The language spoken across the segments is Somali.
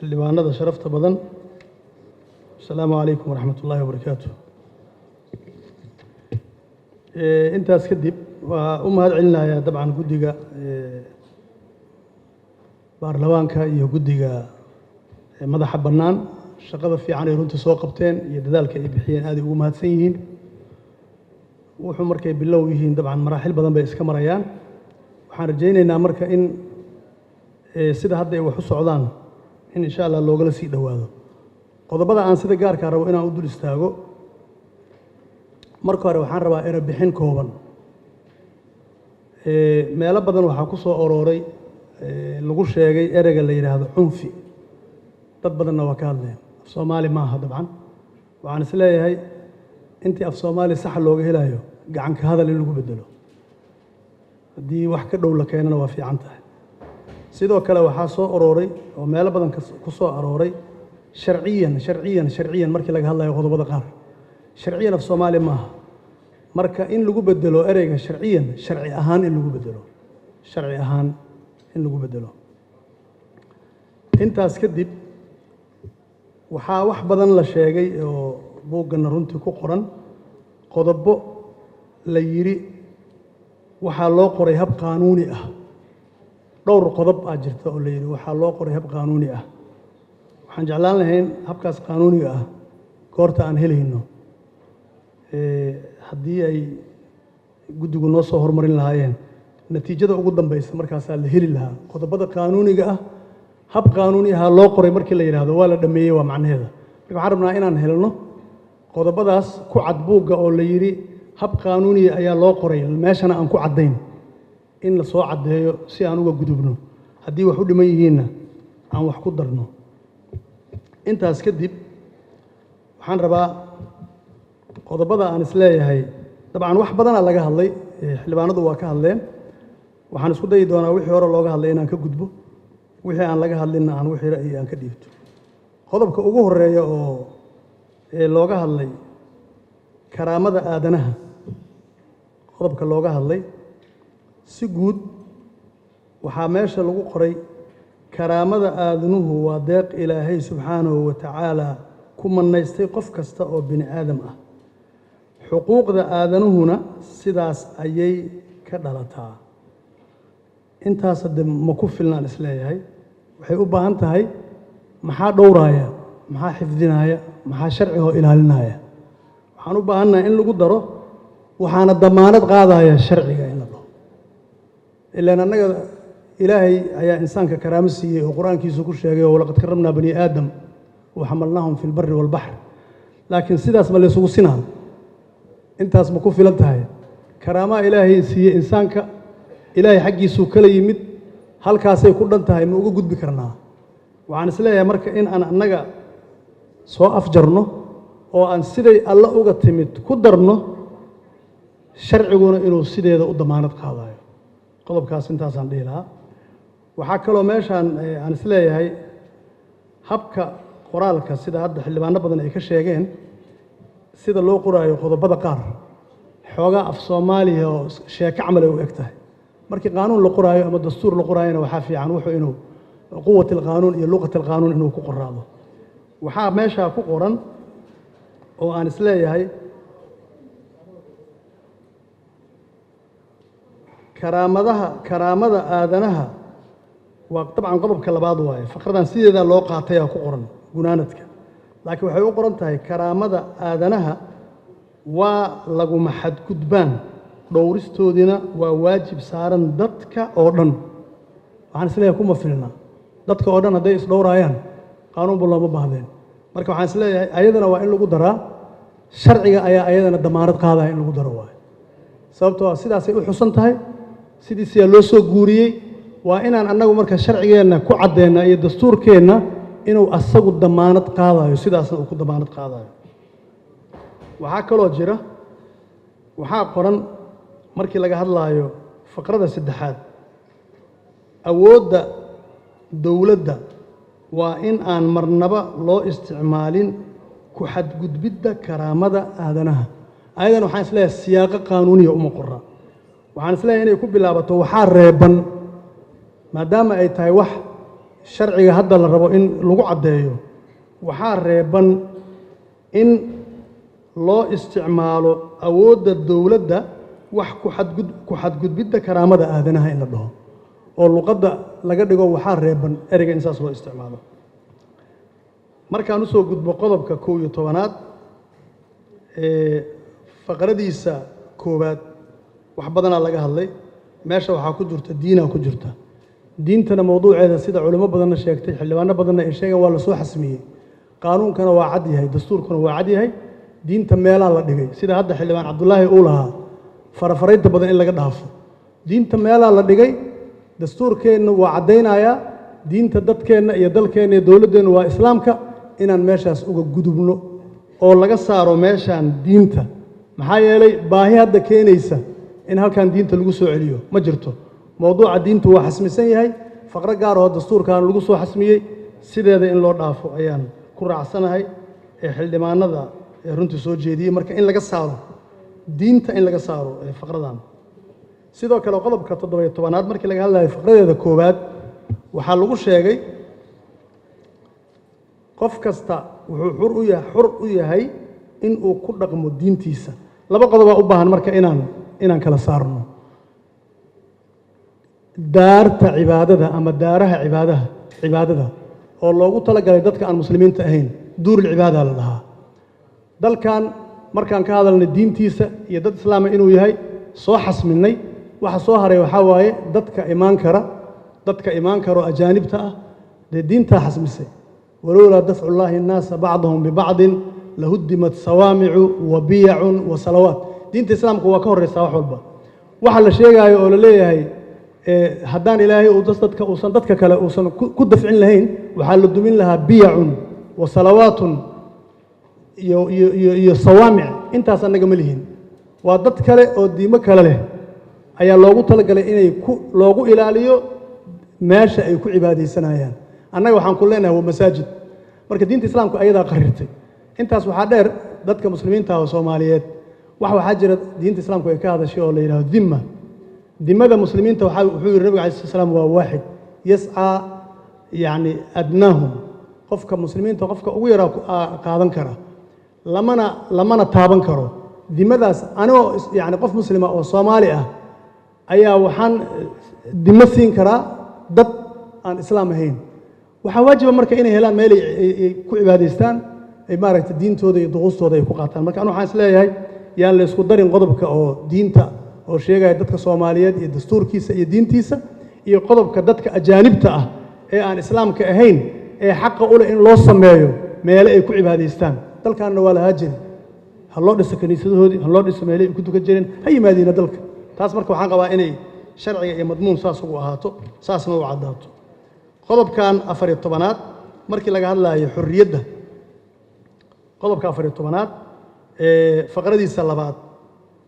xildhibaanada sharafta badan. Assalaamu calaykum waraxmatullaahi wabarakaatuh. Intaas kadib waa u mahad celinayaa dabcan guddiga baarlamaanka iyo guddiga madaxa bannaan shaqada fiican ay runtii soo qabteen iyo dadaalka ay bixiyeen aad ugu mahadsan yihiin. wuxuu markay bilow yihiin dabcan maraaxil badan bay iska marayaan. waxaan rajaynaynaa marka in sida hadda ay wax u socdaan in insha Allah loogala sii dhawaado. qodobada aan sida gaarka rabo inaan u dul istaago marka hore waxaan rabaa era bixin kooban. meelo badan waxaa ku soo orooray lagu sheegay ereyga la yiraahdo cunfi. dad badanna waa ka hadleen. af Soomaali ma aha dabcan. waxaan is leeyahay intii af Soomaali sax looga helayo gacan ka hadal in lagu bedelo. haddii wax ka dhow la keenana waa fiican tahay. sidoo kale waxaa soo orooray oo meelo badan ku soo arooray sharciyan markii laga hadlayo qodobada qaar. sharciyan af Soomaali ma aha. marka in lagu bedelo ereyga sharciyan sharci ahaan in lagu bedelo. sharci ahaan in lagu bedelo. intaas kadib waxaa wax badan la sheegay oo buugana runtii ku qoran qodobo la yiri waxaa loo qoray hab qaanuuni ah. dhowr qodob ah jirta oo la yiri waxaa loo qoray hab qaanuuni ah. waxaan jeclaan lahayn habkaas qaanuuniga ah goorta aan helayno haddii ay guddigu noo soo hormarin lahaayeen natiijada ugu dambaysa markaasaa la heli lahaa qodobada qaanuuniga ah. hab qaanuuni ah loo qoray markii la yiraahdo waa la dhameeyay waa macnaheeda. marka waxaan rabnaa inaan helno qodobadaas ku cad buugga oo la yiri hab qaanuuni ayaa loo qoray meeshana aan ku cadayn in la soo cadeeyo si aan uga gudubno haddii wax u dhiman yihiinna aan wax ku darno. intaas kadib waxaan rabaa qodobada aan is leeyahay dabcan wax badan laga hadlay xildhibaanadu waa ka hadleen. waxaan isku dayi doonaa wixii hore looga hadlay inaan ka gudbo wixii aan laga hadlinna aan wixii ra'yi aan ka dhiibto. qodobka ugu horeeya oo looga hadlay karaamada aadanaha qodobka looga hadlay si guud waxaa meesha lagu qoray karaamada aadanuhu waa deeq ilaahay subxaanahu wa tacaala ku manaystay qof kasta oo bini aadam ah. xuquuqda aadanuhuna sidaas ayay ka dhalataa. intaas hadda ma ku filnaan is leeyahay. waxay u baahan tahay maxaa dhowraaya maxaa xifdinaya maxaa sharciga oo ilaalinaya. waxaan u baahannahay in lagu daro waxaana damaanad qaadaya sharciga in la dhaho. ilaan annaga ilaahay ayaa insaanka karaamo siiyey oo qur-aankiisu ku sheegay oo walaqad karramnaa bani aadam wa xamalnaahum fi lbarri walbaxr. laakiin sidaas ma laysugu sinaa intaas ma ku filan tahay. karaamaa ilaahay siiyey insaanka ilaahay xaggiisuu kala yimid halkaasay ku dhan tahay ma uga gudbi karnaa. waxaan is leeyahay marka in aan annaga soo afjarno oo aan siday alla uga timid ku darno sharciguna inuu sideeda u damaanad qaadayo. qodobkaas intaasaan dhihi lahaa. waxaa kaloo meeshaan aan is leeyahay habka qoraalka sida hadda xildhibaano badan ay ka sheegeen sida loo qoraayo qodobada qaar xoogaa af Soomaaliya oo sheeko camal ay u eg tahay. markii qaanuun la qoraayo ama dastuur la qoraayona waxaa fiican wuxuu inuu quwati alqaanuun iyo luqati alqaanuun inuu ku qoraado. waxaa meeshaa ku qoran oo aan is leeyahay karaamada aadanaha waa dabcan qodobka labaad waaye. faqradan sideeda loo qaatay ku qoran gunaanadka. laakiin waxay u qoran tahay karaamada aadanaha waa laguma xadgudbaan dhowristoodina waa waajib saaran dadka oo dhan. waxaan is leeyahay kuma filna dadka oo dhan hadday is dhowraayaan qaanuunba looma baahdeen. marka waxaan is leeyahay ayadana waa in lagu daraa sharciga ayaa ayadana damaanad qaadaya in lagu daro waaye. sababtoo ah sidaasay u xusan tahay sidiisiyaa loo soo guuriyey. waa inaan annagu marka sharcigeenna ku caddeenna iyo dastuurkeenna inuu asagu damaanad qaadayo sidaasna uu ku damaanad qaadayo. waxaa kaloo jira waxaa qoran markii laga hadlaayo faqrada saddexaad awoodda dowladda waa in aan marnaba loo isticmaalin ku xadgudbidda karaamada aadanaha. ayadan waxaan is leeyahay siyaaqo qaanuuniya uma qorra. waxaan is leeyahay inay ku bilaabato waxaa reeban maadaama ay tahay wax sharciga hadda la rabo in lagu caddeeyo waxaa reeban in loo isticmaalo awoodda dowladda wax ku xadgudbidda karaamada aadanaha in la dhaho oo luqadda laga dhigo waxaa reeban ereyga in saas loo isticmaalo markaan u soo gudbo qodobka 11aad faqradiisa koowaad wax badanaa laga hadlay meesha waxaa ku jirta diinaa ku jirta diintana mowduuceeda sida culimo badanna sheegtay xildhibaano badanna ay sheegeen waa la soo xasmiyey qaanuunkana waa cad yahay dastuurkuna waa cad yahay diinta meelaa la dhigay sida hadda xildhibaan cabdullaahi uu lahaa farafaraynta badan in laga dhaafo diinta meelaa la dhigay dastuurkeenna waa caddaynayaa diinta dadkeenna iyo dalkeenna iyo dowladdeenna waa islaamka inaan meeshaas uga gudubno oo laga saaro meeshaan diinta maxaa yeelay baahi hadda keenaysa in halkan diinta lagu soo celiyo ma jirto mowduuca diintu waa xasmisan yahay faqro gaar oo dastuurkan lagu soo xasmiyey sideeda in loo dhaafo ayaan ku raacsanahay ee xildhibaanada ee runtii soo jeediyey marka in laga saaro diinta in laga saaro faqradan sidoo kale qodobka 17aad markii laga hadlayo faqradeeda koowaad waxaa lagu sheegay qof kasta wuxuu xur u yahay in uu ku dhaqmo diintiisa laba qodob u baahan marka inaan kala saarno daarta cibaadada ama daaraha cibaadada oo loogu talagalay dadka aan muslimiinta ahayn duurul cibaada la dhahaa dalkan markaan ka hadalnay diintiisa iyo dad islaama inuu yahay soo xasminay waxa soo haray waxaa waaye dadka imaan karo ajaanibta ah dee diintaa xasmisay walowlaa dafcu llaahi annaasa bacdahum bibacdin lahuddimat sawaamicu wa biyacun wa salawaat diinta islaamku waa ka horraysaa wax walba waxa la sheegaayo oo la leeyahay haddaan ilaahay uusan dadka kale uusan ku dafcin lahayn waxaa la dumin lahaa biyacun wa salawaatun iyo sawaamic intaas annaga ma lihin waa dad kale oo diimo kale leh ayaa loogu talagalay inay loogu ilaaliyo meesha ay ku cibaadaysanayaan annaga waxaan ku leenahay waa masaajid marka diinta islaamku ayadaa qarirtay intaas waxaa dheer dadka muslimiinta oo Soomaaliyeed waxaa jira diinta islaamku ay ka hadashay oo la yiraahdo dimada muslimiinta wuxuu yiri nabiga calayhi salaam waa waaxid yas'aa yani adnaahum qofka muslimiinta qofka ugu yara qaadan kara lamana taaban karo dimadaas anoo yani qof muslima oo Soomaali ah ayaa waxaan dimo siin karaa dad aan islaam ahayn waxaa waajiba marka inay helaan meel ay ku cibaadaystaan ay maaragtay diintooda iyo duqustooda ay ku qaataan marka waxaan is leeyahay yaan la isku darin qodobka oo diinta oo sheegaya dadka Soomaaliyeed iyo dastuurkiisa iyo diintiisa iyo qodobka dadka ajaanibta ah ee aan islaamka ahayn ee xaq u leh in loo sameeyo meel ay ku cibaadaystaan dalkaana waa la haajin ha loo dhiso kaniisadahoodii ha loo dhiso meel ay ku tukan jireen ha yimaadiina dalka taas marka waxaan qabaa inay sharciga iyo madmuun saas ugu ahaato saasna u caddaato qodobkan 14aad markii laga hadlayo xurriyadda qodobka 14aad faqradiisa labaad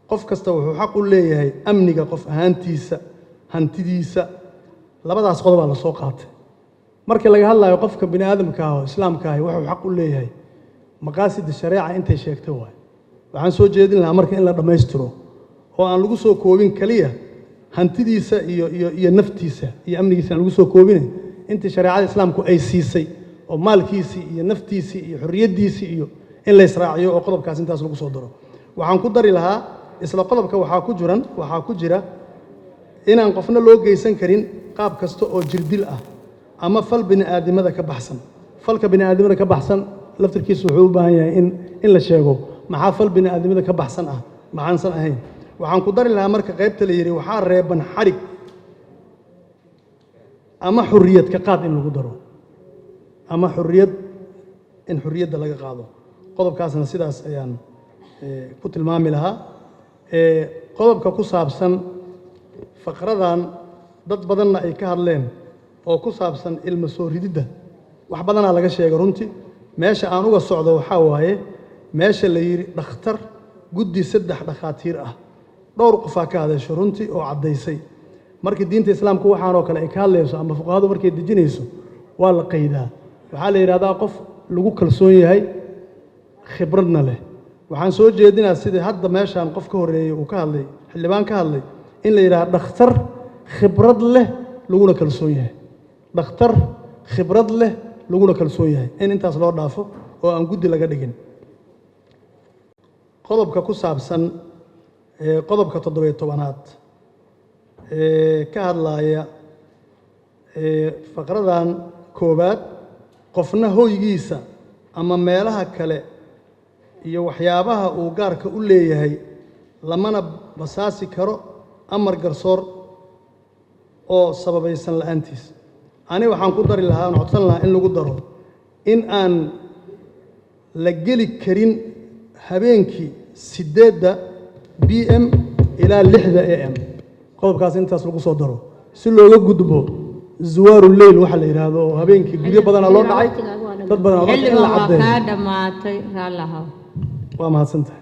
qof kasta wuxuu xaq u leeyahay amniga qof ahaantiisa hantidiisa labadaas qodob la soo qaatay markii laga hadlayo qofka bini aadamka ah oo islaamka ah wuxuu xaq u leeyahay maqaasid shariica intay sheegtay waxaan soo jeedin lahaa marka in la dhameystiro oo aan lagu soo koobin kaliya hantidiisa iyo naftiisa iyo amnigiisa aan lagu soo koobin intii shariicada islaamku ay siisay oo maalkiisa iyo naftiisa iyo xurriyadiisa iyo in la israaciyo oo qodobkaas intaas lagu soo daro waxaan ku dari lahaa isla qodobka waxaa ku jira inaan qofna loo geysan karin qaab kasta oo jirdil ah ama fal bini'aadamada ka baxsan falka bini'aadamada ka baxsan laftirkiisu wuxuu u baahan yahay in la sheego maxaa fal bini'aadamada ka baxsan ah maxaansan ahayn waxaan ku dari lahaa marka qaybta la yiri waxaa reeban xarig ama xurriyad ka qaad in lagu daro ama xurriyadda laga qaado qodobkaasna sidaas ayaan ku tilmaami lahaa qodobka ku saabsan faqradan dad badanna ay ka hadleen oo ku saabsan ilmo soo rididda wax badanaa laga sheegay runtii meesha aan uga socdo waxaa waaye meesha la yiri dhakhtar guddi 3 dhakhaatiir ah dhowr qofaa ka hadasho runtii oo caddaysay markii diinta islaamku waxaan oo kale ay ka hadlayso ama fuqahaadu markay dejinayso waa la qaydaa waxaa la yiraahdaa qof lagu kalsoon yahay khibradna leh waxaan soo jeedinaa sidii hadda meeshaan qof ka horeeyay uu ka hadlay xildhibaan ka hadlay in la yiraahdo dhakhtar khibrad leh laguna kalsoon yahay dhakhtar khibrad leh laguna kalsoon yahay in intaas loo dhaafo oo aan guddi laga dhigin qodobka ku saabsan qodobka 17aad ka hadlaya faqradan koobaad qofna hoygiisa ama meelaha kale iyo waxyaabaha uu gaarka u leeyahay lamana basaasi karo amar garsoor oo sababaysan la'aantiis ani waxaan ku dari lahaa aan codsan lahaa in lagu daro in aan la geli karin habeenkii 8 PM ilaa 6 AM qodobkaas intaas lagu soo daro si looga gudbo zuwaaru leyl waxa la yiraahdo habeenkii guryo badan loo dhacay dad badan oo la cadeeyay ka dhamaatay raalaha waa mahadsantahay